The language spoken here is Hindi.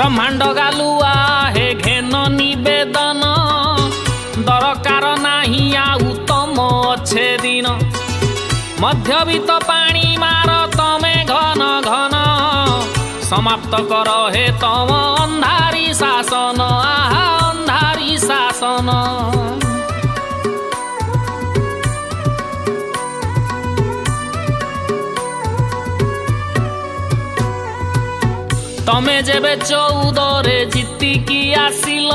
ब्रह्मांड गालुआ हे घेन निवेदन दरकार नाही आउ तम अच्छे दिन मध्यवित्त पानी मार तमे घन घन समाप्त कर हे तम अंधारी शासन आहा अंधारी शासन। तमे जेबे 14 रे जीतिकी आसिल